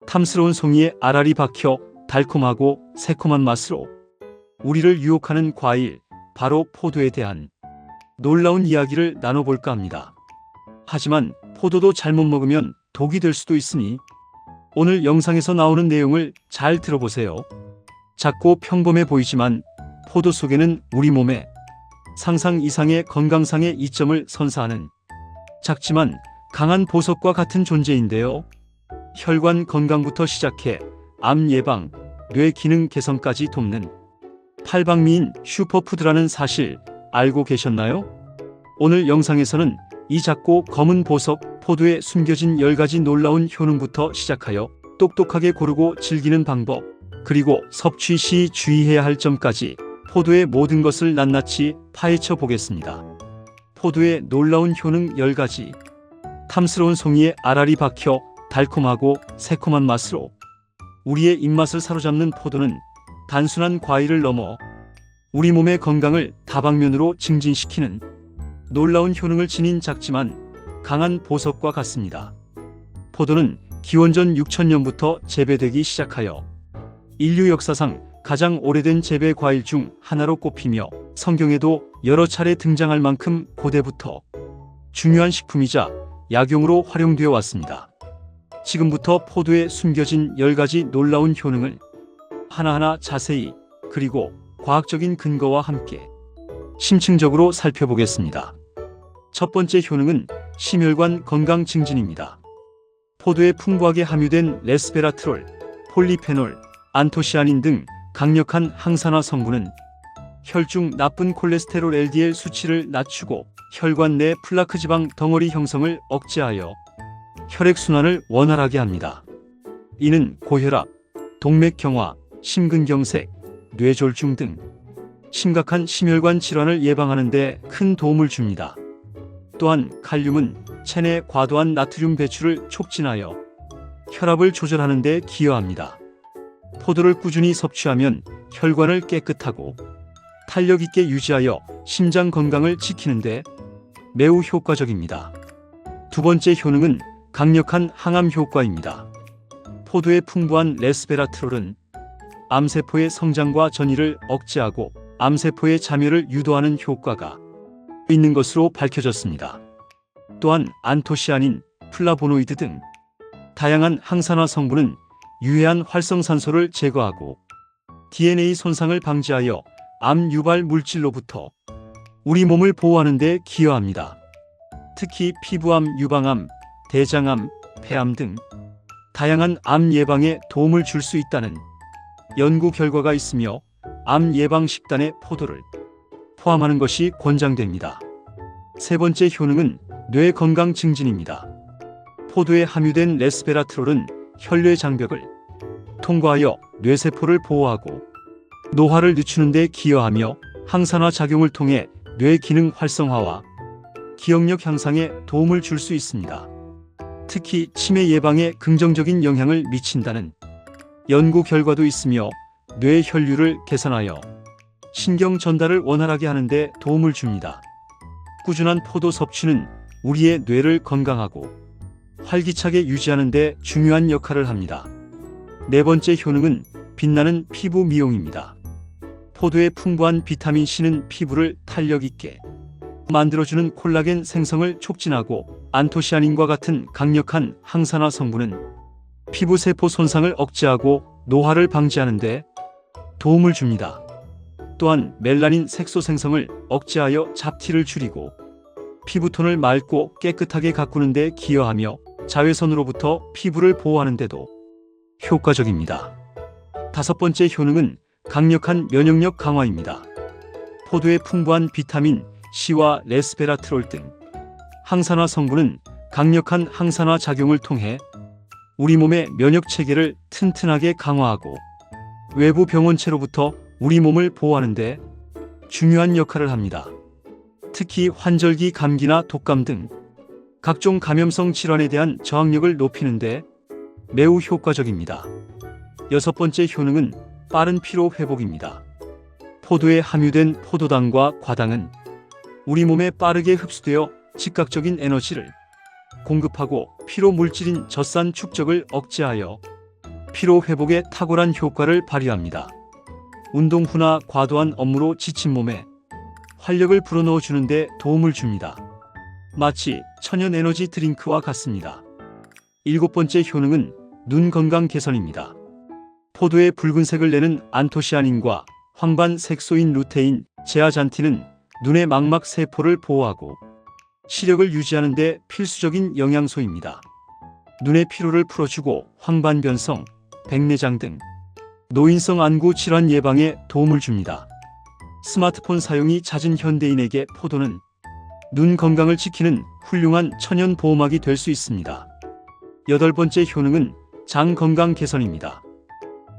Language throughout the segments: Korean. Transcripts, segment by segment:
탐스러운 송이에 알알이 박혀 달콤하고 새콤한 맛으로 우리를 유혹하는 과일, 바로 포도에 대한 놀라운 이야기를 나눠볼까 합니다. 하지만 포도도 잘못 먹으면 독이 될 수도 있으니 오늘 영상에서 나오는 내용을 잘 들어보세요. 작고 평범해 보이지만 포도 속에는 우리 몸에 상상 이상의 건강상의 이점을 선사하는 작지만 강한 보석과 같은 존재인데요. 혈관 건강부터 시작해 암 예방, 뇌 기능 개선까지 돕는 팔방미인 슈퍼푸드라는 사실 알고 계셨나요? 오늘 영상에서는 이 작고 검은 보석 포도에 숨겨진 10가지 놀라운 효능부터 시작하여 똑똑하게 고르고 즐기는 방법, 그리고 섭취 시 주의해야 할 점까지 포도의 모든 것을 낱낱이 파헤쳐 보겠습니다. 포도의 놀라운 효능 10가지. 탐스러운 송이에 알알이 박혀 달콤하고 새콤한 맛으로 우리의 입맛을 사로잡는 포도는 단순한 과일을 넘어 우리 몸의 건강을 다방면으로 증진시키는 놀라운 효능을 지닌 작지만 강한 보석과 같습니다. 포도는 기원전 6000년부터 재배되기 시작하여 인류 역사상 가장 오래된 재배 과일 중 하나로 꼽히며 성경에도 여러 차례 등장할 만큼 고대부터 중요한 식품이자 약용으로 활용되어 왔습니다. 지금부터 포도에 숨겨진 10가지 놀라운 효능을 하나하나 자세히 그리고 과학적인 근거와 함께 심층적으로 살펴보겠습니다. 첫 번째 효능은 심혈관 건강 증진입니다. 포도에 풍부하게 함유된 레스베라트롤, 폴리페놀, 안토시아닌 등 강력한 항산화 성분은 혈중 나쁜 콜레스테롤 LDL 수치를 낮추고 혈관 내 플라크 지방 덩어리 형성을 억제하여 혈액순환을 원활하게 합니다. 이는 고혈압, 동맥경화, 심근경색, 뇌졸중 등 심각한 심혈관 질환을 예방하는 데 큰 도움을 줍니다. 또한 칼륨은 체내 과도한 나트륨 배출을 촉진하여 혈압을 조절하는 데 기여합니다. 포도를 꾸준히 섭취하면 혈관을 깨끗하고 탄력 있게 유지하여 심장 건강을 지키는 데 매우 효과적입니다. 두 번째 효능은 강력한 항암 효과입니다. 포도의 풍부한 레스베라트롤은 암세포의 성장과 전이를 억제하고 암세포의 자멸을 유도하는 효과가 있는 것으로 밝혀졌습니다. 또한 안토시아닌, 플라보노이드 등 다양한 항산화 성분은 유해한 활성산소를 제거하고 DNA 손상을 방지하여 암 유발 물질로부터 우리 몸을 보호하는 데 기여합니다. 특히 피부암, 유방암, 대장암, 폐암 등 다양한 암 예방에 도움을 줄 수 있다는 연구 결과가 있으며 암 예방 식단에 포도를 포함하는 것이 권장됩니다. 세 번째 효능은 뇌 건강 증진입니다. 포도에 함유된 레스베라트롤은 혈뇌 장벽을 통과하여 뇌세포를 보호하고 노화를 늦추는 데 기여하며 항산화 작용을 통해 뇌 기능 활성화와 기억력 향상에 도움을 줄 수 있습니다. 특히 치매 예방에 긍정적인 영향을 미친다는 연구 결과도 있으며 뇌 혈류를 개선하여 신경 전달을 원활하게 하는 데 도움을 줍니다. 꾸준한 포도 섭취는 우리의 뇌를 건강하고 활기차게 유지하는 데 중요한 역할을 합니다. 네 번째 효능은 빛나는 피부 미용입니다. 포도의 풍부한 비타민 C는 피부를 탄력 있게 만들어주는 콜라겐 생성을 촉진하고 안토시아닌과 같은 강력한 항산화 성분은 피부 세포 손상을 억제하고 노화를 방지하는 데 도움을 줍니다. 또한 멜라닌 색소 생성을 억제하여 잡티를 줄이고 피부톤을 맑고 깨끗하게 가꾸는 데 기여하며 자외선으로부터 피부를 보호하는 데도 효과적입니다. 다섯 번째 효능은 강력한 면역력 강화입니다. 포도의 풍부한 비타민 C와 레스베라트롤 등 항산화 성분은 강력한 항산화 작용을 통해 우리 몸의 면역 체계를 튼튼하게 강화하고 외부 병원체로부터 우리 몸을 보호하는 데 중요한 역할을 합니다. 특히 환절기 감기나 독감 등 각종 감염성 질환에 대한 저항력을 높이는 데 매우 효과적입니다. 여섯 번째 효능은 빠른 피로 회복입니다. 포도에 함유된 포도당과 과당은 우리 몸에 빠르게 흡수되어 즉각적인 에너지를 공급하고 피로 물질인 젖산 축적을 억제하여 피로 회복에 탁월한 효과를 발휘합니다. 운동 후나 과도한 업무로 지친 몸에 활력을 불어넣어 주는데 도움을 줍니다. 마치 천연 에너지 드링크와 같습니다. 일곱 번째 효능은 눈 건강 개선입니다. 포도의 붉은색을 내는 안토시아닌과 황반 색소인 루테인, 제아잔틴은 눈의 망막 세포를 보호하고 시력을 유지하는 데 필수적인 영양소입니다. 눈의 피로를 풀어주고 황반변성, 백내장 등 노인성 안구 질환 예방에 도움을 줍니다. 스마트폰 사용이 잦은 현대인에게 포도는 눈 건강을 지키는 훌륭한 천연 보호막이 될 수 있습니다. 여덟 번째 효능은 장 건강 개선입니다.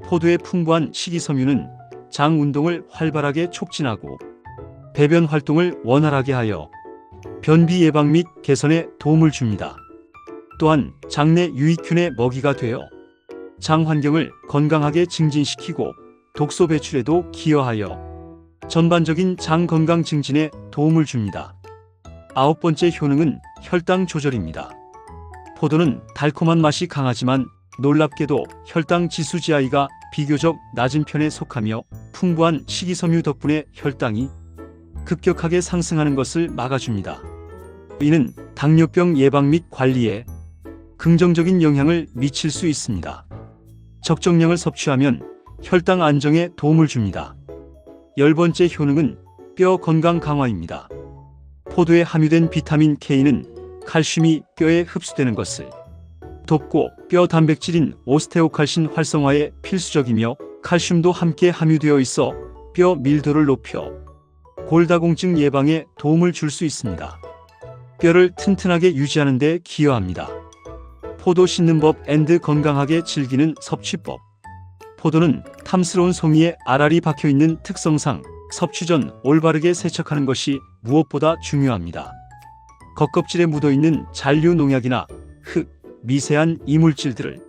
포도의 풍부한 식이섬유는 장 운동을 활발하게 촉진하고 배변 활동을 원활하게 하여 변비 예방 및 개선에 도움을 줍니다. 또한 장내 유익균의 먹이가 되어 장 환경을 건강하게 증진시키고 독소 배출에도 기여하여 전반적인 장 건강 증진에 도움을 줍니다. 아홉 번째 효능은 혈당 조절입니다. 포도는 달콤한 맛이 강하지만 놀랍게도 혈당 지수 GI가 비교적 낮은 편에 속하며 풍부한 식이섬유 덕분에 혈당이 급격하게 상승하는 것을 막아줍니다. 이는 당뇨병 예방 및 관리에 긍정적인 영향을 미칠 수 있습니다. 적정량을 섭취하면 혈당 안정에 도움을 줍니다. 열 번째 효능은 뼈 건강 강화입니다. 포도에 함유된 비타민 K는 칼슘이 뼈에 흡수되는 것을 돕고 뼈 단백질인 오스테오칼신 활성화에 필수적이며 칼슘도 함께 함유되어 있어 뼈 밀도를 높여 골다공증 예방에 도움을 줄 수 있습니다. 뼈를 튼튼하게 유지하는 데 기여합니다. 포도 씻는 법 앤드 건강하게 즐기는 섭취법. 포도는 탐스러운 송이에 알알이 박혀있는 특성상 섭취 전 올바르게 세척하는 것이 무엇보다 중요합니다. 겉껍질에 묻어있는 잔류 농약이나 흙, 미세한 이물질들을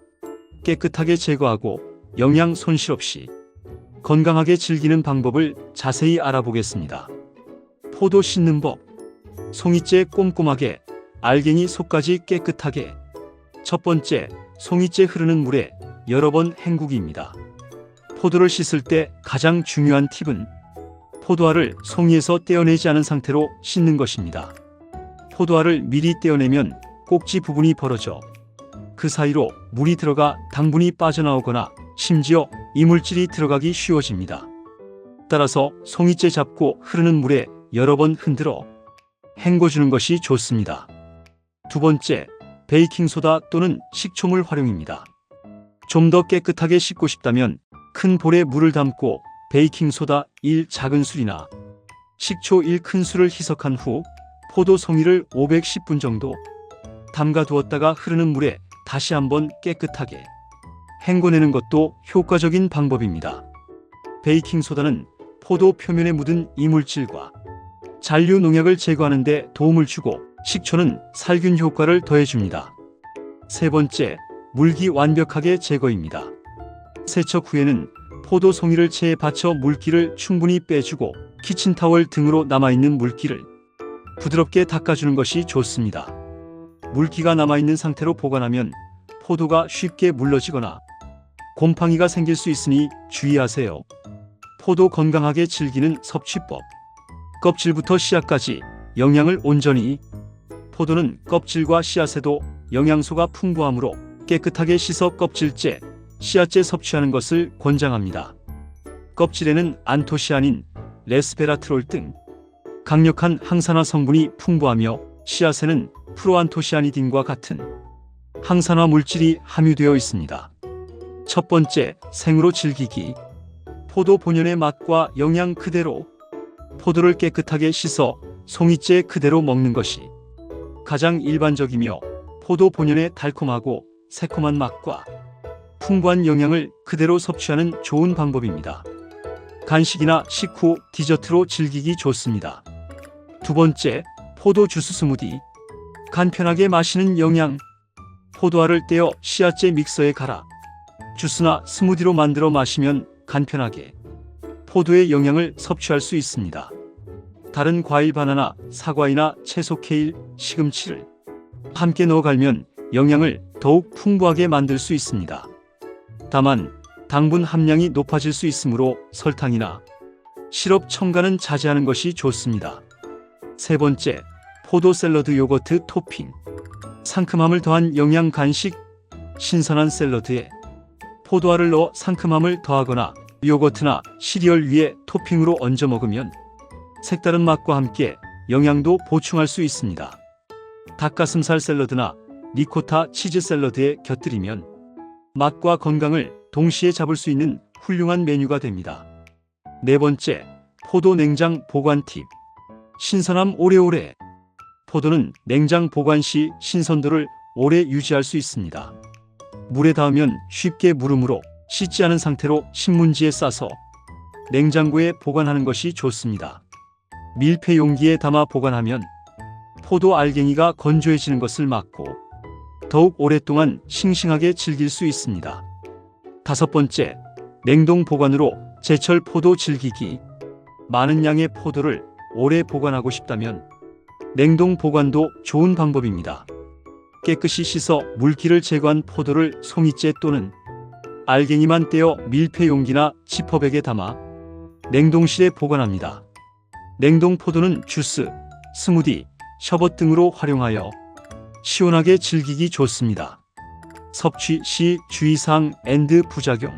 깨끗하게 제거하고 영양 손실 없이 건강하게 즐기는 방법을 자세히 알아보겠습니다. 포도 씻는 법. 송이째 꼼꼼하게, 알갱이 속까지 깨끗하게. 첫 번째, 송이째 흐르는 물에 여러 번 헹구기입니다. 포도를 씻을 때 가장 중요한 팁은 포도알을 송이에서 떼어내지 않은 상태로 씻는 것입니다. 포도알을 미리 떼어내면 꼭지 부분이 벌어져 그 사이로 물이 들어가 당분이 빠져나오거나 심지어 이물질이 들어가기 쉬워집니다. 따라서 송이째 잡고 흐르는 물에 여러 번 흔들어 헹궈주는 것이 좋습니다. 두 번째, 베이킹소다 또는 식초물 활용입니다. 좀 더 깨끗하게 씻고 싶다면 큰 볼에 물을 담고 베이킹소다 1 작은 술이나 식초 1 큰 술을 희석한 후 포도 송이를 510분 정도 담가 두었다가 흐르는 물에 다시 한번 깨끗하게 헹궈내는 것도 효과적인 방법입니다. 베이킹소다는 포도 표면에 묻은 이물질과 잔류 농약을 제거하는 데 도움을 주고 식초는 살균 효과를 더해줍니다. 세 번째, 물기 완벽하게 제거입니다. 세척 후에는 포도 송이를 체에 받쳐 물기를 충분히 빼주고 키친타월 등으로 남아있는 물기를 부드럽게 닦아주는 것이 좋습니다. 물기가 남아있는 상태로 보관하면 포도가 쉽게 물러지거나 곰팡이가 생길 수 있으니 주의하세요. 포도 건강하게 즐기는 섭취법. 껍질부터 씨앗까지 영양을 온전히. 포도는 껍질과 씨앗에도 영양소가 풍부하므로 깨끗하게 씻어 껍질째, 씨앗째 섭취하는 것을 권장합니다. 껍질에는 안토시아닌, 레스베라트롤 등 강력한 항산화 성분이 풍부하며 씨앗에는 프로안토시아니딘과 같은 항산화 물질이 함유되어 있습니다. 첫 번째, 생으로 즐기기. 포도 본연의 맛과 영양 그대로. 포도를 깨끗하게 씻어 송이째 그대로 먹는 것이 가장 일반적이며 포도 본연의 달콤하고 새콤한 맛과 풍부한 영양을 그대로 섭취하는 좋은 방법입니다. 간식이나 식후 디저트로 즐기기 좋습니다. 두 번째, 포도 주스 스무디. 간편하게 마시는 영양. 포도알을 떼어 씨앗째 믹서에 갈아 주스나 스무디로 만들어 마시면 간편하게 포도의 영양을 섭취할 수 있습니다. 다른 과일 바나나, 사과이나 채소 케일, 시금치를 함께 넣어 갈면 영양을 더욱 풍부하게 만들 수 있습니다. 다만 당분 함량이 높아질 수 있으므로 설탕이나 시럽 첨가는 자제하는 것이 좋습니다. 세 번째, 포도 샐러드 요거트 토핑. 상큼함을 더한 영양 간식. 신선한 샐러드에 포도알을 넣어 상큼함을 더하거나 요거트나 시리얼 위에 토핑으로 얹어 먹으면 색다른 맛과 함께 영양도 보충할 수 있습니다. 닭가슴살 샐러드나 리코타 치즈 샐러드에 곁들이면 맛과 건강을 동시에 잡을 수 있는 훌륭한 메뉴가 됩니다. 네 번째, 포도 냉장 보관 팁. 신선함 오래오래. 포도는 냉장 보관 시 신선도를 오래 유지할 수 있습니다. 물에 닿으면 쉽게 무르므로 씻지 않은 상태로 신문지에 싸서 냉장고에 보관하는 것이 좋습니다. 밀폐 용기에 담아 보관하면 포도 알갱이가 건조해지는 것을 막고 더욱 오랫동안 싱싱하게 즐길 수 있습니다. 다섯 번째, 냉동 보관으로 제철 포도 즐기기. 많은 양의 포도를 오래 보관하고 싶다면 냉동 보관도 좋은 방법입니다. 깨끗이 씻어 물기를 제거한 포도를 송이째 또는 알갱이만 떼어 밀폐 용기나 지퍼백에 담아 냉동실에 보관합니다. 냉동 포도는 주스, 스무디, 셔벗 등으로 활용하여 시원하게 즐기기 좋습니다. 섭취 시 주의사항 앤드 부작용.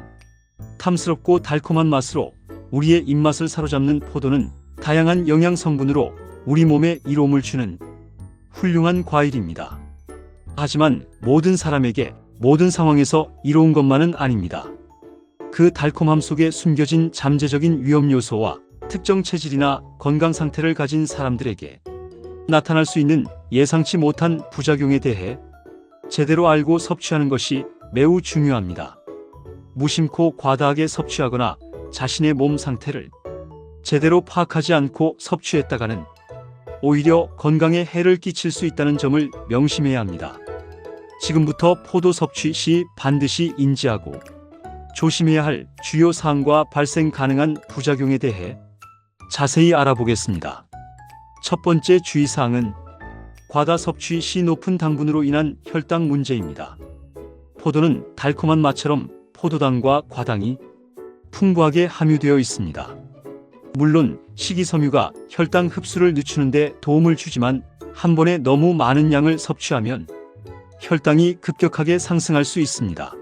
탐스럽고 달콤한 맛으로 우리의 입맛을 사로잡는 포도는 다양한 영양 성분으로 우리 몸에 이로움을 주는 훌륭한 과일입니다. 하지만 모든 사람에게 모든 상황에서 이로운 것만은 아닙니다. 그 달콤함 속에 숨겨진 잠재적인 위험 요소와 특정 체질이나 건강 상태를 가진 사람들에게 나타날 수 있는 예상치 못한 부작용에 대해 제대로 알고 섭취하는 것이 매우 중요합니다. 무심코 과다하게 섭취하거나 자신의 몸 상태를 제대로 파악하지 않고 섭취했다가는 오히려 건강에 해를 끼칠 수 있다는 점을 명심해야 합니다. 지금부터 포도 섭취 시 반드시 인지하고 조심해야 할 주요 사항과 발생 가능한 부작용에 대해 자세히 알아보겠습니다. 첫 번째 주의사항은 과다 섭취 시 높은 당분으로 인한 혈당 문제입니다. 포도는 달콤한 맛처럼 포도당과 과당이 풍부하게 함유되어 있습니다. 물론 식이섬유가 혈당 흡수를 늦추는 데 도움을 주지만 한 번에 너무 많은 양을 섭취하면 혈당이 급격하게 상승할 수 있습니다.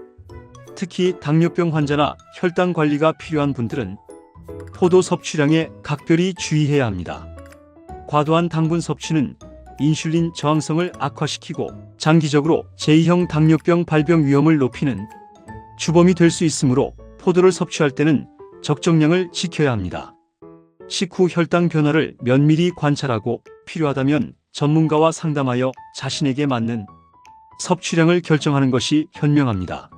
특히 당뇨병 환자나 혈당 관리가 필요한 분들은 포도 섭취량에 각별히 주의해야 합니다. 과도한 당분 섭취는 인슐린 저항성을 악화시키고 장기적으로 제2형 당뇨병 발병 위험을 높이는 주범이 될 수 있으므로 포도를 섭취할 때는 적정량을 지켜야 합니다. 식후 혈당 변화를 면밀히 관찰하고 필요하다면 전문가와 상담하여 자신에게 맞는 섭취량을 결정하는 것이 현명합니다.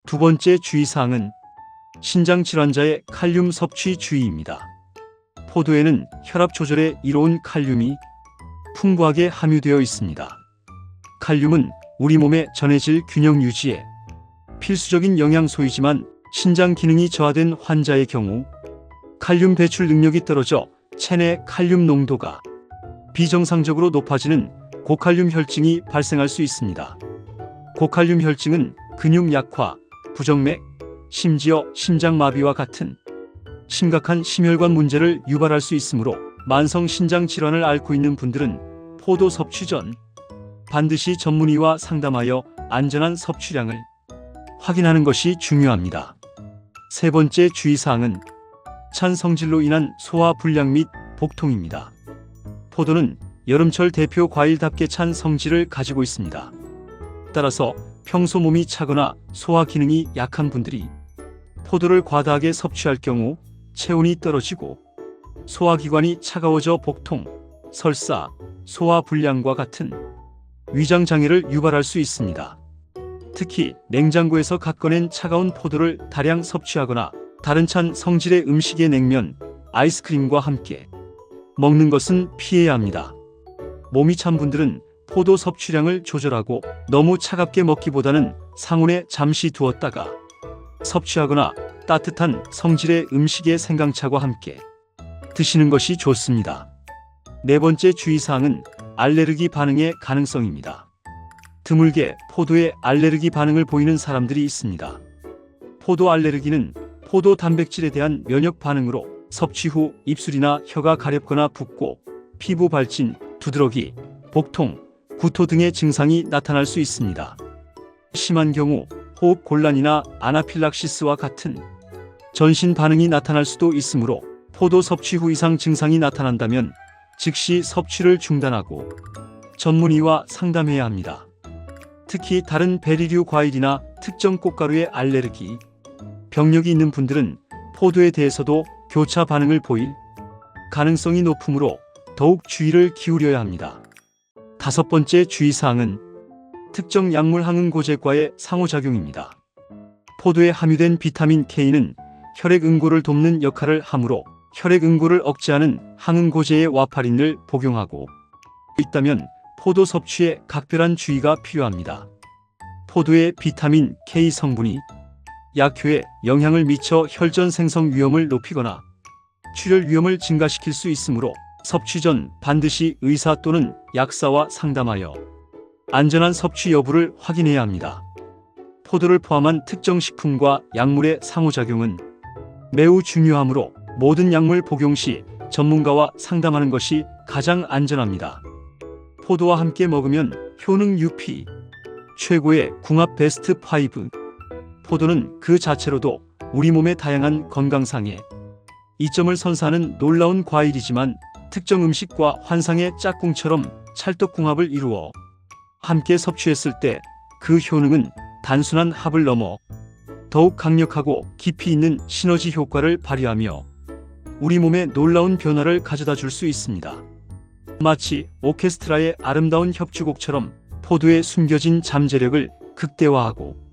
두 번째 주의사항은 신장 질환자의 칼륨 섭취 주의입니다. 포도에는 혈압 조절에 이로운 칼륨이 풍부하게 함유되어 있습니다. 칼륨은 우리 몸의 전해질 균형 유지에 필수적인 영양소이지만 신장 기능이 저하된 환자의 경우 칼륨 배출 능력이 떨어져 체내 칼륨 농도가 비정상적으로 높아지는 고칼륨 혈증이 발생할 수 있습니다. 고칼륨 혈증은 근육 약화, 부정맥, 심지어 심장마비와 같은 심각한 심혈관 문제를 유발할 수 있으므로 만성 신장 질환을 앓고 있는 분들은 포도 섭취 전 반드시 전문의와 상담하여 안전한 섭취량을 확인하는 것이 중요합니다. 세 번째 주의사항은 찬 성질로 인한 소화 불량 및 복통입니다. 포도는 여름철 대표 과일답게 찬 성질을 가지고 있습니다. 따라서 평소 몸이 차거나 소화 기능이 약한 분들이 포도를 과다하게 섭취할 경우 체온이 떨어지고 소화기관이 차가워져 복통, 설사, 소화 불량과 같은 위장 장애를 유발할 수 있습니다. 특히 냉장고에서 갓 꺼낸 차가운 포도를 다량 섭취하거나 다른 찬 성질의 음식의 냉면, 아이스크림과 함께 먹는 것은 피해야 합니다. 몸이 찬 분들은 포도 섭취량을 조절하고 너무 차갑게 먹기보다는 상온에 잠시 두었다가 섭취하거나 따뜻한 성질의 음식의 생강차와 함께 드시는 것이 좋습니다. 네 번째 주의사항은 알레르기 반응의 가능성입니다. 드물게 포도에 알레르기 반응을 보이는 사람들이 있습니다. 포도 알레르기는 포도 단백질에 대한 면역 반응으로 섭취 후 입술이나 혀가 가렵거나 붓고 피부 발진, 두드러기, 복통, 구토 등의 증상이 나타날 수 있습니다. 심한 경우 호흡 곤란이나 아나필락시스와 같은 전신 반응이 나타날 수도 있으므로 포도 섭취 후 이상 증상이 나타난다면 즉시 섭취를 중단하고 전문의와 상담해야 합니다. 특히 다른 베리류 과일이나 특정 꽃가루의 알레르기, 병력이 있는 분들은 포도에 대해서도 교차 반응을 보일 가능성이 높으므로 더욱 주의를 기울여야 합니다. 5번째 주의사항은 특정 약물 항응고제과의 상호작용입니다. 포도에 함유된 비타민 K는 혈액 응고를 돕는 역할을 하므로 혈액 응고를 억제하는 항응고제의 와파린을 복용하고 있다면 포도 섭취에 각별한 주의가 필요합니다. 포도의 비타민 K 성분이 약효에 영향을 미쳐 혈전 생성 위험을 높이거나 출혈 위험을 증가시킬 수 있으므로 섭취 전 반드시 의사 또는 약사와 상담하여 안전한 섭취 여부를 확인해야 합니다. 포도를 포함한 특정 식품과 약물의 상호작용은 매우 중요하므로 모든 약물 복용 시 전문가와 상담하는 것이 가장 안전합니다. 포도와 함께 먹으면 효능 UP 최고의 궁합 베스트 5. 포도는 그 자체로도 우리 몸의 다양한 건강상의 이점을 선사하는 놀라운 과일이지만 특정 음식과 환상의 짝꿍처럼 찰떡궁합을 이루어 함께 섭취했을 때 그 효능은 단순한 합을 넘어 더욱 강력하고 깊이 있는 시너지 효과를 발휘하며 우리 몸에 놀라운 변화를 가져다 줄 수 있습니다. 마치 오케스트라의 아름다운 협주곡처럼 포도의 숨겨진 잠재력을 극대화하고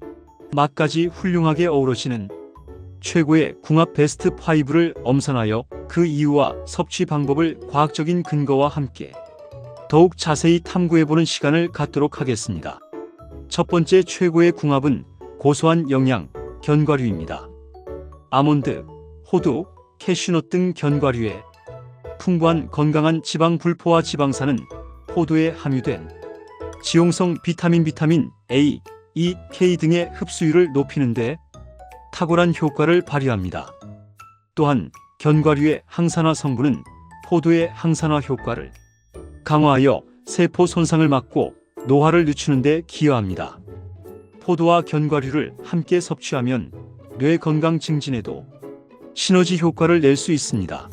맛까지 훌륭하게 어우러지는 최고의 궁합 베스트 5를 엄선하여 그 이유와 섭취 방법을 과학적인 근거와 함께 더욱 자세히 탐구해보는 시간을 갖도록 하겠습니다. 첫 번째 최고의 궁합은 고소한 영양, 견과류입니다. 아몬드, 호두, 캐슈넛 등 견과류에 풍부한 건강한 지방 불포화 지방산은 포도에 함유된 지용성 비타민 A, E, K 등의 흡수율을 높이는 데 탁월한 효과를 발휘합니다. 또한 견과류의 항산화 성분은 포도의 항산화 효과를 강화하여 세포 손상을 막고 노화를 늦추는 데 기여합니다. 포도와 견과류를 함께 섭취하면 뇌 건강 증진에도 시너지 효과를 낼 수 있습니다.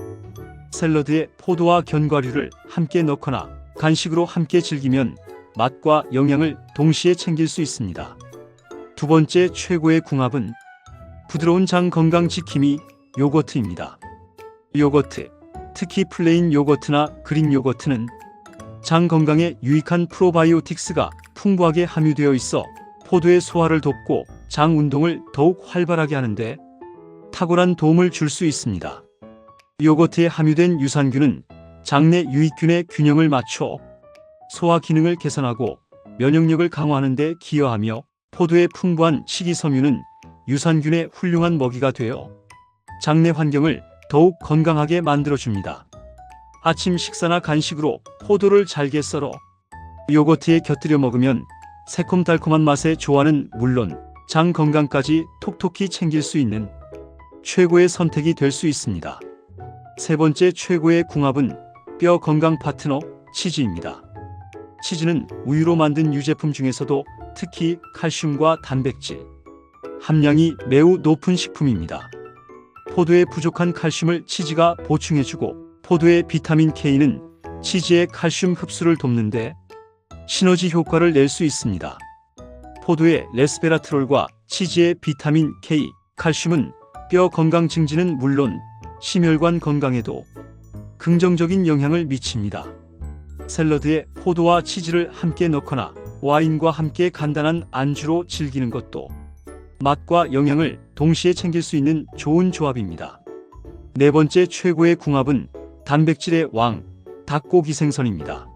샐러드에 포도와 견과류를 함께 넣거나 간식으로 함께 즐기면 맛과 영양을 동시에 챙길 수 있습니다. 두 번째 최고의 궁합은 부드러운 장 건강 지킴이 요거트입니다. 요거트, 특히 플레인 요거트나 그릭 요거트는 장 건강에 유익한 프로바이오틱스가 풍부하게 함유되어 있어 포도의 소화를 돕고 장 운동을 더욱 활발하게 하는데 탁월한 도움을 줄 수 있습니다. 요거트에 함유된 유산균은 장내 유익균의 균형을 맞춰 소화 기능을 개선하고 면역력을 강화하는 데 기여하며 포도의 풍부한 식이섬유는 유산균의 훌륭한 먹이가 되어 장내 환경을 더욱 건강하게 만들어줍니다. 아침 식사나 간식으로 포도를 잘게 썰어 요거트에 곁들여 먹으면 새콤달콤한 맛의 조화는 물론 장 건강까지 톡톡히 챙길 수 있는 최고의 선택이 될 수 있습니다. 세 번째 최고의 궁합은 뼈 건강 파트너 치즈입니다. 치즈는 우유로 만든 유제품 중에서도 특히 칼슘과 단백질 함량이 매우 높은 식품입니다. 포도에 부족한 칼슘을 치즈가 보충해주고 포도의 비타민 K는 치즈의 칼슘 흡수를 돕는데 시너지 효과를 낼 수 있습니다. 포도의 레스베라트롤과 치즈의 비타민 K, 칼슘은 뼈 건강 증진은 물론 심혈관 건강에도 긍정적인 영향을 미칩니다. 샐러드에 포도와 치즈를 함께 넣거나 와인과 함께 간단한 안주로 즐기는 것도 맛과 영양을 동시에 챙길 수 있는 좋은 조합입니다. 네 번째 최고의 궁합은 단백질의 왕, 닭고기 생선입니다.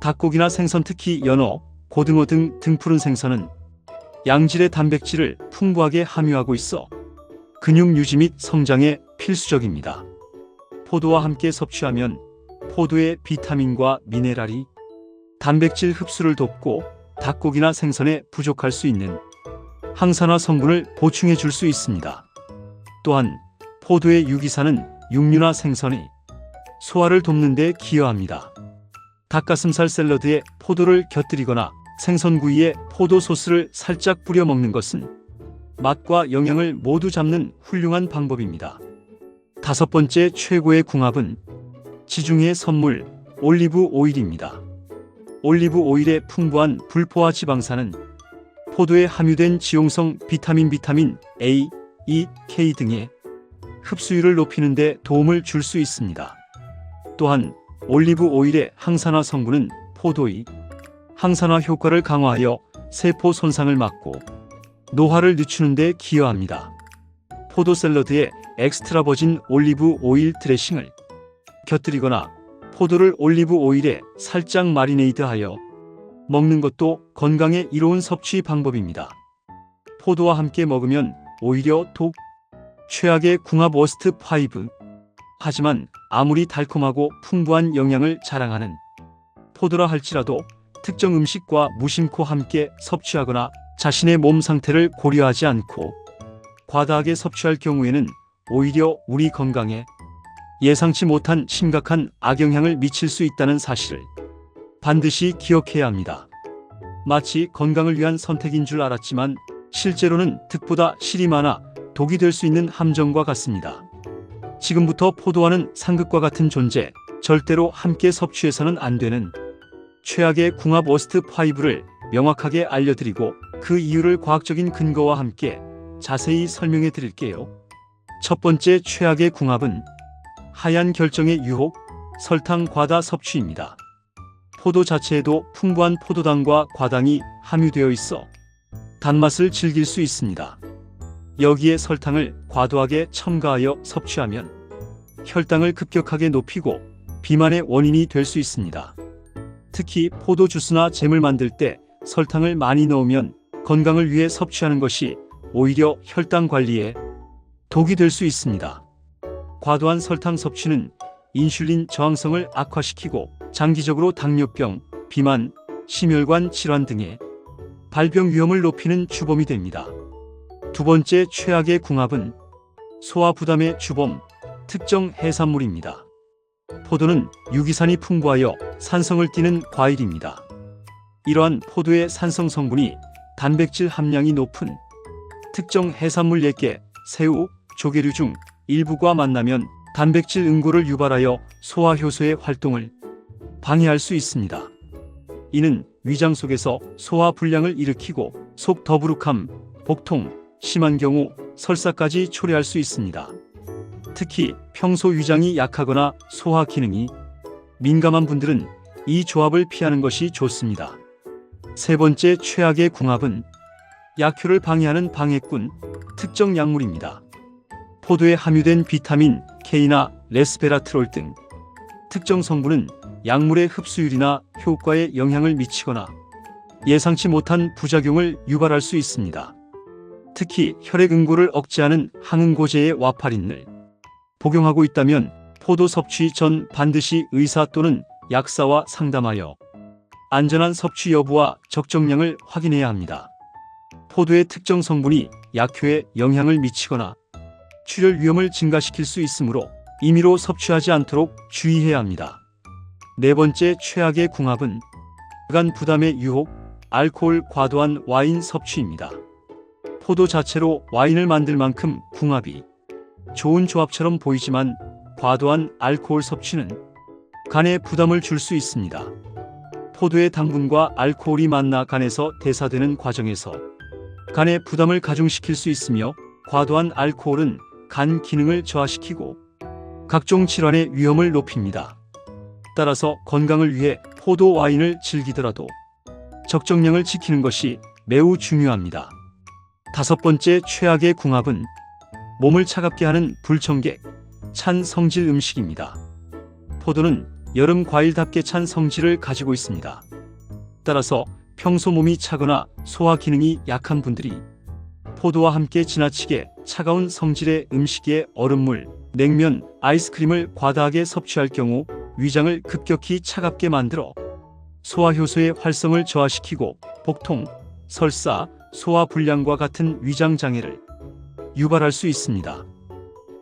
닭고기나 생선 특히 연어, 고등어 등 등푸른 생선은 양질의 단백질을 풍부하게 함유하고 있어 근육 유지 및 성장에 필수적입니다. 포도와 함께 섭취하면 포도의 비타민과 미네랄이 단백질 흡수를 돕고 닭고기나 생선에 부족할 수 있는 항산화 성분을 보충해 줄 수 있습니다. 또한 포도의 유기산은 육류나 생선이 소화를 돕는 데 기여합니다. 닭가슴살 샐러드에 포도를 곁들이거나 생선구이에 포도 소스를 살짝 뿌려 먹는 것은 맛과 영양을 모두 잡는 훌륭한 방법입니다. 다섯 번째 최고의 궁합은 지중해의 선물 올리브 오일입니다. 올리브 오일의 풍부한 불포화 지방산은 포도에 함유된 지용성 비타민 A, E, K 등의 흡수율을 높이는 데 도움을 줄 수 있습니다. 또한 올리브 오일의 항산화 성분은 포도의 항산화 효과를 강화하여 세포 손상을 막고 노화를 늦추는 데 기여합니다. 포도 샐러드에 엑스트라 버진 올리브 오일 드레싱을 곁들이거나 포도를 올리브 오일에 살짝 마리네이드하여 먹는 것도 건강에 이로운 섭취 방법입니다. 포도와 함께 먹으면 오히려 최악의 궁합 워스트 5. 하지만 아무리 달콤하고 풍부한 영양을 자랑하는 포도라 할지라도 특정 음식과 무심코 함께 섭취하거나 자신의 몸 상태를 고려하지 않고 과다하게 섭취할 경우에는 오히려 우리 건강에 예상치 못한 심각한 악영향을 미칠 수 있다는 사실을 반드시 기억해야 합니다. 마치 건강을 위한 선택인 줄 알았지만 실제로는 득보다 실이 많아 독이 될 수 있는 함정과 같습니다. 지금부터 포도와는 상극과 같은 존재, 절대로 함께 섭취해서는 안 되는 최악의 궁합 워스트 5를 명확하게 알려드리고 그 이유를 과학적인 근거와 함께 자세히 설명해 드릴게요. 첫 번째 최악의 궁합은 하얀 결정의 유혹, 설탕 과다 섭취입니다. 포도 자체에도 풍부한 포도당과 과당이 함유되어 있어 단맛을 즐길 수 있습니다. 여기에 설탕을 과도하게 첨가하여 섭취하면 혈당을 급격하게 높이고 비만의 원인이 될 수 있습니다. 특히 포도 주스나 잼을 만들 때 설탕을 많이 넣으면 건강을 위해 섭취하는 것이 오히려 혈당 관리에 독이 될 수 있습니다. 과도한 설탕 섭취는 인슐린 저항성을 악화시키고 장기적으로 당뇨병, 비만, 심혈관 질환 등의 발병 위험을 높이는 주범이 됩니다. 두 번째 최악의 궁합은 소화 부담의 주범, 특정 해산물입니다. 포도는 유기산이 풍부하여 산성을 띠는 과일입니다. 이러한 포도의 산성 성분이 단백질 함량이 높은 특정 해산물 4개, 새우, 조개류 중 일부가 만나면 단백질 응고를 유발하여 소화 효소의 활동을 방해할 수 있습니다. 이는 위장 속에서 소화 불량을 일으키고 속 더부룩함, 복통, 심한 경우 설사까지 초래할 수 있습니다. 특히 평소 위장이 약하거나 소화 기능이 민감한 분들은 이 조합을 피하는 것이 좋습니다. 세 번째 최악의 궁합은 약효를 방해하는 방해꾼, 특정 약물입니다. 포도에 함유된 비타민 K나 레스베라트롤 등 특정 성분은 약물의 흡수율이나 효과에 영향을 미치거나 예상치 못한 부작용을 유발할 수 있습니다. 특히 혈액 응고를 억제하는 항응고제의 와파린을 복용하고 있다면 포도 섭취 전 반드시 의사 또는 약사와 상담하여 안전한 섭취 여부와 적정량을 확인해야 합니다. 포도의 특정 성분이 약효에 영향을 미치거나 출혈 위험을 증가시킬 수 있으므로 임의로 섭취하지 않도록 주의해야 합니다. 네 번째 최악의 궁합은 간 부담의 유혹, 알코올 과도한 와인 섭취입니다. 포도 자체로 와인을 만들 만큼 궁합이 좋은 조합처럼 보이지만 과도한 알코올 섭취는 간에 부담을 줄 수 있습니다. 포도의 당분과 알코올이 만나 간에서 대사되는 과정에서 간의 부담을 가중시킬 수 있으며 과도한 알코올은 간 기능을 저하시키고 각종 질환의 위험을 높입니다. 따라서 건강을 위해 포도 와인을 즐기더라도 적정량을 지키는 것이 매우 중요합니다. 다섯 번째 최악의 궁합은 몸을 차갑게 하는 불청객, 찬 성질 음식입니다. 포도는 여름 과일답게 찬 성질을 가지고 있습니다. 따라서 평소 몸이 차거나 소화 기능이 약한 분들이 포도와 함께 지나치게 차가운 성질의 음식에 얼음물, 냉면, 아이스크림을 과다하게 섭취할 경우 위장을 급격히 차갑게 만들어 소화효소의 활성을 저하시키고 복통, 설사, 소화불량과 같은 위장장애를 유발할 수 있습니다.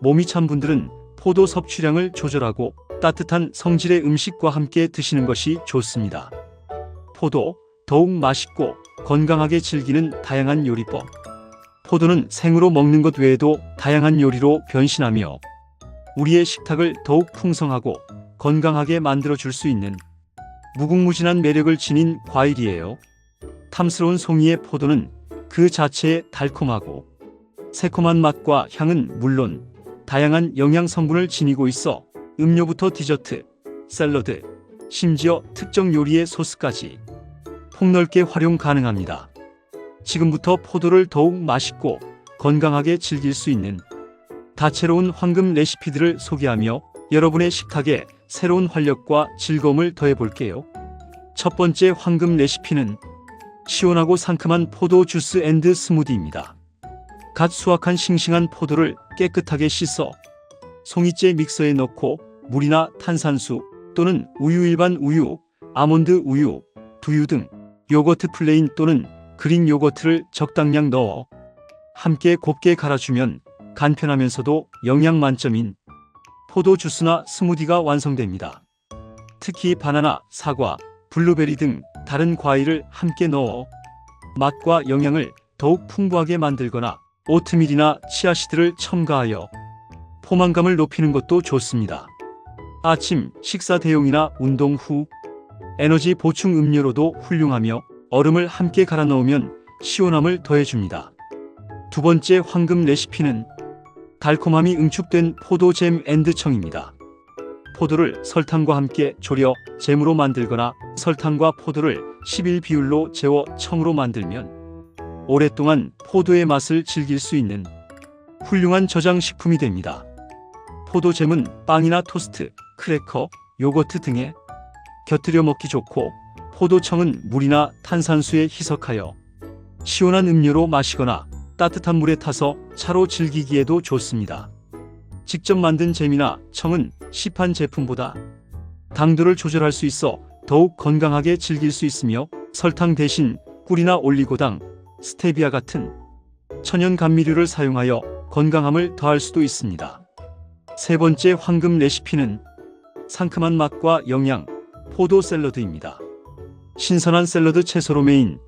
몸이 찬 분들은 포도 섭취량을 조절하고 따뜻한 성질의 음식과 함께 드시는 것이 좋습니다. 포도, 더욱 맛있고 건강하게 즐기는 다양한 요리법. 포도는 생으로 먹는 것 외에도 다양한 요리로 변신하며 우리의 식탁을 더욱 풍성하고 건강하게 만들어줄 수 있는 무궁무진한 매력을 지닌 과일이에요. 탐스러운 송이의 포도는 그 자체의 달콤하고 새콤한 맛과 향은 물론 다양한 영양 성분을 지니고 있어 음료부터 디저트, 샐러드, 심지어 특정 요리의 소스까지 폭넓게 활용 가능합니다. 지금부터 포도를 더욱 맛있고 건강하게 즐길 수 있는 다채로운 황금 레시피들을 소개하며 여러분의 식탁에 새로운 활력과 즐거움을 더해볼게요. 첫 번째 황금 레시피는 시원하고 상큼한 포도 주스 앤드 스무디입니다. 갓 수확한 싱싱한 포도를 깨끗하게 씻어 송이째 믹서에 넣고 물이나 탄산수 또는 우유, 일반 우유, 아몬드 우유, 두유 등 요거트 플레인 또는 그릭 요거트를 적당량 넣어 함께 곱게 갈아주면 간편하면서도 영양 만점인 포도 주스나 스무디가 완성됩니다. 특히 바나나, 사과, 블루베리 등 다른 과일을 함께 넣어 맛과 영양을 더욱 풍부하게 만들거나 오트밀이나 치아씨드를 첨가하여 포만감을 높이는 것도 좋습니다. 아침 식사 대용이나 운동 후 에너지 보충 음료로도 훌륭하며 얼음을 함께 갈아 넣으면 시원함을 더해줍니다. 두 번째 황금 레시피는 달콤함이 응축된 포도잼 앤드 청입니다. 포도를 설탕과 함께 졸여 잼으로 만들거나 설탕과 포도를 11 비율로 재워 청으로 만들면 오랫동안 포도의 맛을 즐길 수 있는 훌륭한 저장식품이 됩니다. 포도잼은 빵이나 토스트, 크래커, 요거트 등에 곁들여 먹기 좋고 포도청은 물이나 탄산수에 희석하여 시원한 음료로 마시거나 따뜻한 물에 타서 차로 즐기기에도 좋습니다. 직접 만든 잼이나 청은 시판 제품보다 당도를 조절할 수 있어 더욱 건강하게 즐길 수 있으며 설탕 대신 꿀이나 올리고당, 스테비아 같은 천연 감미료를 사용하여 건강함을 더할 수도 있습니다. 세 번째 황금 레시피는 상큼한 맛과 영양, 포도 샐러드입니다. 신선한 샐러드 채소로 메인,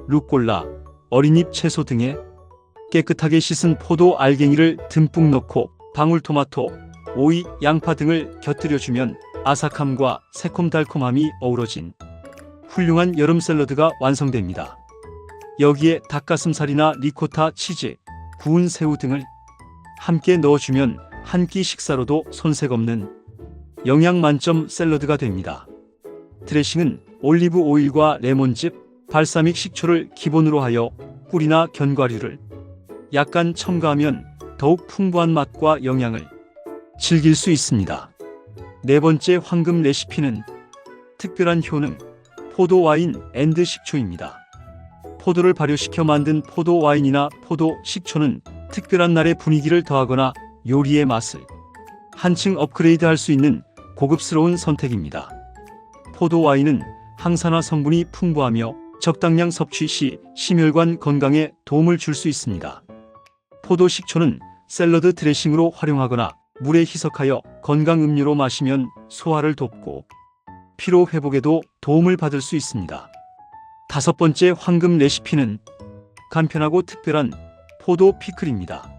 루꼴라, 어린잎 채소 등에 깨끗하게 씻은 포도 알갱이를 듬뿍 넣고 방울토마토, 오이, 양파 등을 곁들여주면 아삭함과 새콤달콤함이 어우러진 훌륭한 여름 샐러드가 완성됩니다. 여기에 닭가슴살이나 리코타 치즈, 구운 새우 등을 함께 넣어주면 한 끼 식사로도 손색 없는 영양 만점 샐러드가 됩니다. 드레싱은 올리브 오일과 레몬즙, 발사믹 식초를 기본으로 하여 꿀이나 견과류를 약간 첨가하면 더욱 풍부한 맛과 영양을 즐길 수 있습니다. 네 번째 황금 레시피는 특별한 효능, 포도 와인 앤드 식초입니다. 포도를 발효시켜 만든 포도 와인이나 포도 식초는 특별한 날의 분위기를 더하거나 요리의 맛을 한층 업그레이드할 수 있는 고급스러운 선택입니다. 포도 와인은 항산화 성분이 풍부하며 적당량 섭취 시 심혈관 건강에 도움을 줄 수 있습니다. 포도 식초는 샐러드 드레싱으로 활용하거나 물에 희석하여 건강 음료로 마시면 소화를 돕고 피로 회복에도 도움을 받을 수 있습니다. 다섯 번째 황금 레시피는 간편하고 특별한 포도 피클입니다.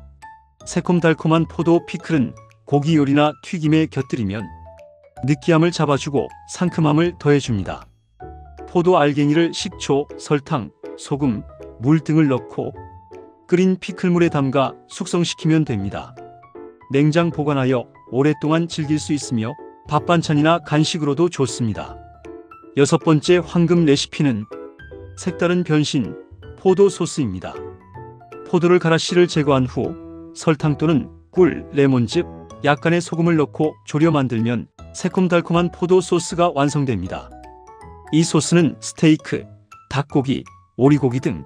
새콤달콤한 포도 피클은 고기 요리나 튀김에 곁들이면 느끼함을 잡아주고 상큼함을 더해줍니다. 포도 알갱이를 식초, 설탕, 소금, 물 등을 넣고 끓인 피클물에 담가 숙성시키면 됩니다. 냉장 보관하여 오랫동안 즐길 수 있으며 밥 반찬이나 간식으로도 좋습니다. 여섯 번째 황금 레시피는 색다른 변신, 포도 소스입니다. 포도를 갈아 씨를 제거한 후 설탕 또는 꿀, 레몬즙, 약간의 소금을 넣고 졸여 만들면 새콤달콤한 포도 소스가 완성됩니다. 이 소스는 스테이크, 닭고기, 오리고기 등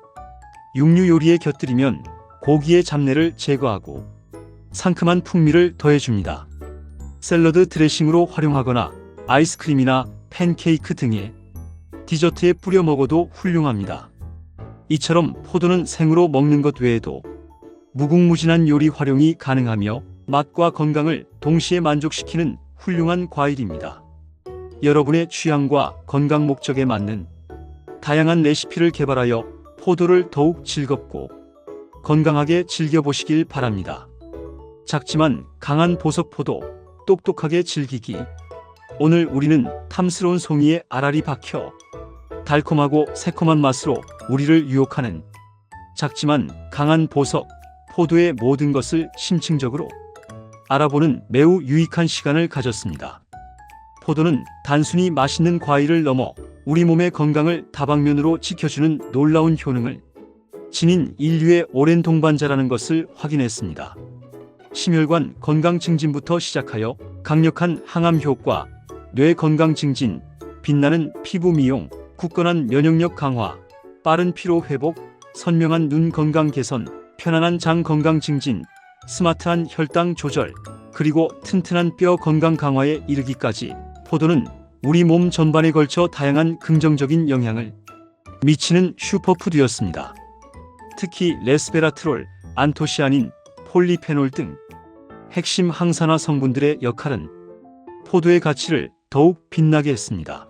육류 요리에 곁들이면 고기의 잡내를 제거하고 상큼한 풍미를 더해줍니다. 샐러드 드레싱으로 활용하거나 아이스크림이나 팬케이크 등의 디저트에 뿌려 먹어도 훌륭합니다. 이처럼 포도는 생으로 먹는 것 외에도 무궁무진한 요리 활용이 가능하며 맛과 건강을 동시에 만족시키는 훌륭한 과일입니다. 여러분의 취향과 건강 목적에 맞는 다양한 레시피를 개발하여 포도를 더욱 즐겁고 건강하게 즐겨보시길 바랍니다. 작지만 강한 보석 포도, 똑똑하게 즐기기. 오늘 우리는 탐스러운 송이에 알알이 박혀 달콤하고 새콤한 맛으로 우리를 유혹하는 작지만 강한 보석, 포도의 모든 것을 심층적으로 알아보는 매우 유익한 시간을 가졌습니다. 포도는 단순히 맛있는 과일을 넘어 우리 몸의 건강을 다방면으로 지켜주는 놀라운 효능을 지닌 인류의 오랜 동반자라는 것을 확인했습니다. 심혈관 건강 증진부터 시작하여 강력한 항암 효과, 뇌 건강 증진, 빛나는 피부 미용, 굳건한 면역력 강화, 빠른 피로 회복, 선명한 눈 건강 개선, 편안한 장 건강 증진, 스마트한 혈당 조절, 그리고 튼튼한 뼈 건강 강화에 이르기까지 포도는 우리 몸 전반에 걸쳐 다양한 긍정적인 영향을 미치는 슈퍼푸드였습니다. 특히 레스베라트롤, 안토시아닌, 폴리페놀 등 핵심 항산화 성분들의 역할은 포도의 가치를 더욱 빛나게 했습니다.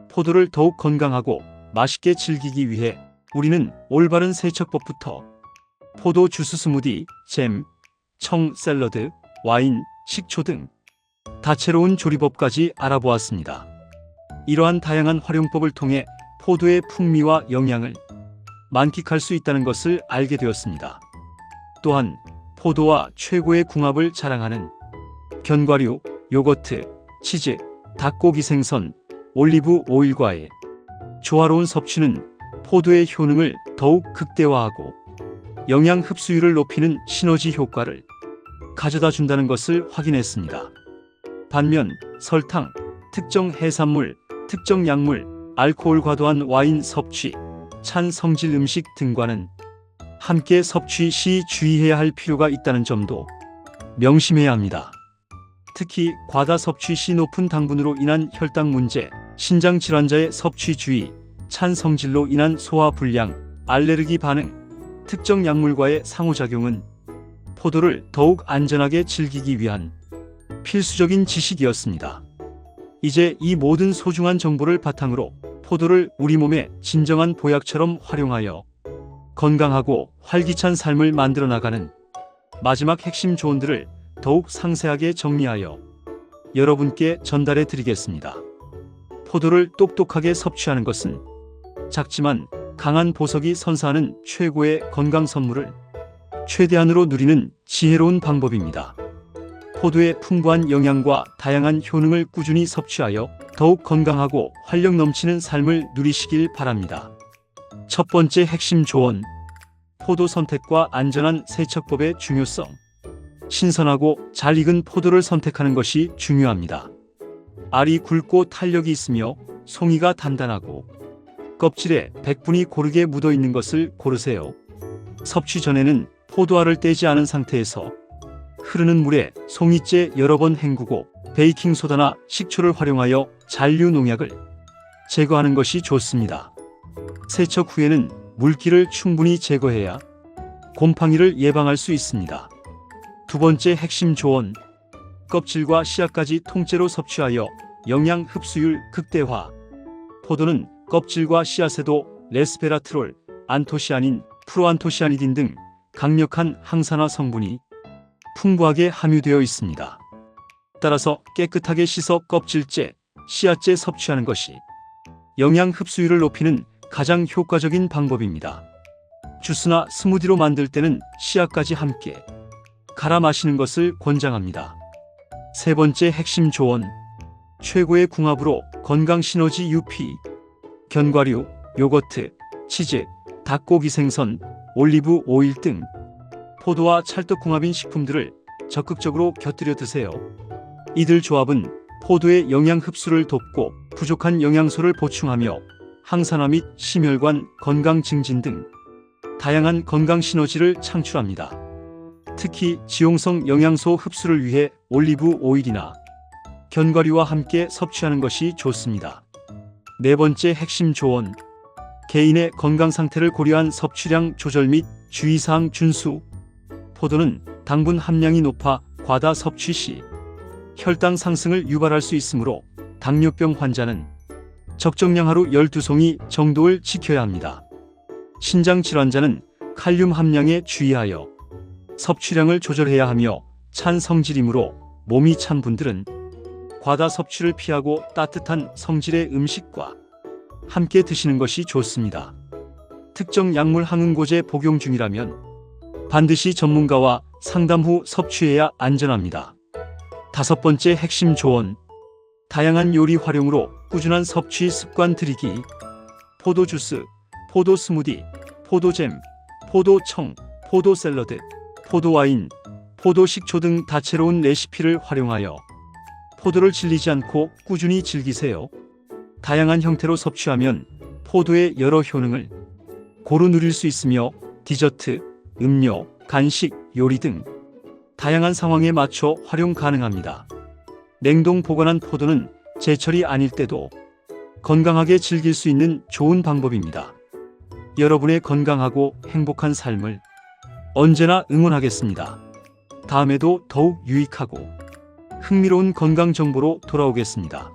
포도를 더욱 건강하고 맛있게 즐기기 위해 우리는 올바른 세척법부터 포도 주스 스무디, 잼, 청 샐러드, 와인, 식초 등 다채로운 조리법까지 알아보았습니다. 이러한 다양한 활용법을 통해 포도의 풍미와 영양을 만끽할 수 있다는 것을 알게 되었습니다. 또한 포도와 최고의 궁합을 자랑하는 견과류, 요거트, 치즈, 닭고기 생선, 올리브 오일과의 조화로운 섭취는 포도의 효능을 더욱 극대화하고 영양 흡수율을 높이는 시너지 효과를 가져다 준다는 것을 확인했습니다. 반면 설탕, 특정 해산물, 특정 약물, 알코올 과도한 와인 섭취, 찬 성질 음식 등과는 함께 섭취 시 주의해야 할 필요가 있다는 점도 명심해야 합니다. 특히 과다 섭취 시 높은 당분으로 인한 혈당 문제, 신장 질환자의 섭취 주의, 찬 성질로 인한 소화 불량, 알레르기 반응, 특정 약물과의 상호작용은 포도를 더욱 안전하게 즐기기 위한 필수적인 지식이었습니다. 이제 이 모든 소중한 정보를 바탕으로 포도를 우리 몸의 진정한 보약처럼 활용하여 건강하고 활기찬 삶을 만들어 나가는 마지막 핵심 조언들을 더욱 상세하게 정리하여 여러분께 전달해 드리겠습니다. 포도를 똑똑하게 섭취하는 것은 작지만 강한 보석이 선사하는 최고의 건강 선물을 최대한으로 누리는 지혜로운 방법입니다. 포도의 풍부한 영양과 다양한 효능을 꾸준히 섭취하여 더욱 건강하고 활력 넘치는 삶을 누리시길 바랍니다. 첫 번째 핵심 조언. 포도 선택과 안전한 세척법의 중요성. 신선하고 잘 익은 포도를 선택하는 것이 중요합니다. 알이 굵고 탄력이 있으며 송이가 단단하고 껍질에 백분이 고르게 묻어 있는 것을 고르세요. 섭취 전에는 포도알을 떼지 않은 상태에서 흐르는 물에 송이째 여러 번 헹구고 베이킹소다나 식초를 활용하여 잔류 농약을 제거하는 것이 좋습니다. 세척 후에는 물기를 충분히 제거해야 곰팡이를 예방할 수 있습니다. 두 번째 핵심 조언. 껍질과 씨앗까지 통째로 섭취하여 영양 흡수율 극대화. 포도는 껍질과 씨앗에도 레스베라트롤, 안토시아닌, 프로안토시아니딘 등 강력한 항산화 성분이 풍부하게 함유되어 있습니다. 따라서 깨끗하게 씻어 껍질째, 씨앗째 섭취하는 것이 영양 흡수율을 높이는 가장 효과적인 방법입니다. 주스나 스무디로 만들 때는 씨앗까지 함께 갈아 마시는 것을 권장합니다. 세 번째 핵심 조언. 최고의 궁합으로 건강 시너지 UP. 견과류, 요거트, 치즈, 닭고기 생선, 올리브 오일 등 포도와 찰떡궁합인 식품들을 적극적으로 곁들여 드세요. 이들 조합은 포도의 영양 흡수를 돕고 부족한 영양소를 보충하며 항산화 및 심혈관 건강 증진 등 다양한 건강 시너지를 창출합니다. 특히 지용성 영양소 흡수를 위해 올리브 오일이나 견과류와 함께 섭취하는 것이 좋습니다. 네 번째 핵심 조언. 개인의 건강 상태를 고려한 섭취량 조절 및 주의사항 준수. 포도는 당분 함량이 높아 과다 섭취 시 혈당 상승을 유발할 수 있으므로 당뇨병 환자는 적정량 하루 12송이 정도를 지켜야 합니다. 신장 질환자는 칼륨 함량에 주의하여 섭취량을 조절해야 하며 찬 성질이므로 몸이 찬 분들은 과다 섭취를 피하고 따뜻한 성질의 음식과 함께 드시는 것이 좋습니다. 특정 약물 항응고제 복용 중이라면 반드시 전문가와 상담 후 섭취해야 안전합니다. 5번째 핵심 조언. 다양한 요리 활용으로 꾸준한 섭취 습관 들이기. 포도 주스, 포도 스무디, 포도잼, 포도청, 포도 샐러드, 포도 와인, 포도 식초 등 다채로운 레시피를 활용하여 포도를 질리지 않고 꾸준히 즐기세요. 다양한 형태로 섭취하면 포도의 여러 효능을 고루 누릴 수 있으며 디저트, 음료, 간식, 요리 등 다양한 상황에 맞춰 활용 가능합니다. 냉동 보관한 포도는 제철이 아닐 때도 건강하게 즐길 수 있는 좋은 방법입니다. 여러분의 건강하고 행복한 삶을 언제나 응원하겠습니다. 다음에도 더욱 유익하고 흥미로운 건강 정보로 돌아오겠습니다.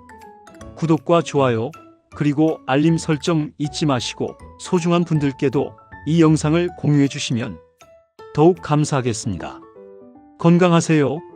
구독과 좋아요, 그리고 알림 설정 잊지 마시고 소중한 분들께도 이 영상을 공유해 주시면 더욱 감사하겠습니다. 건강하세요.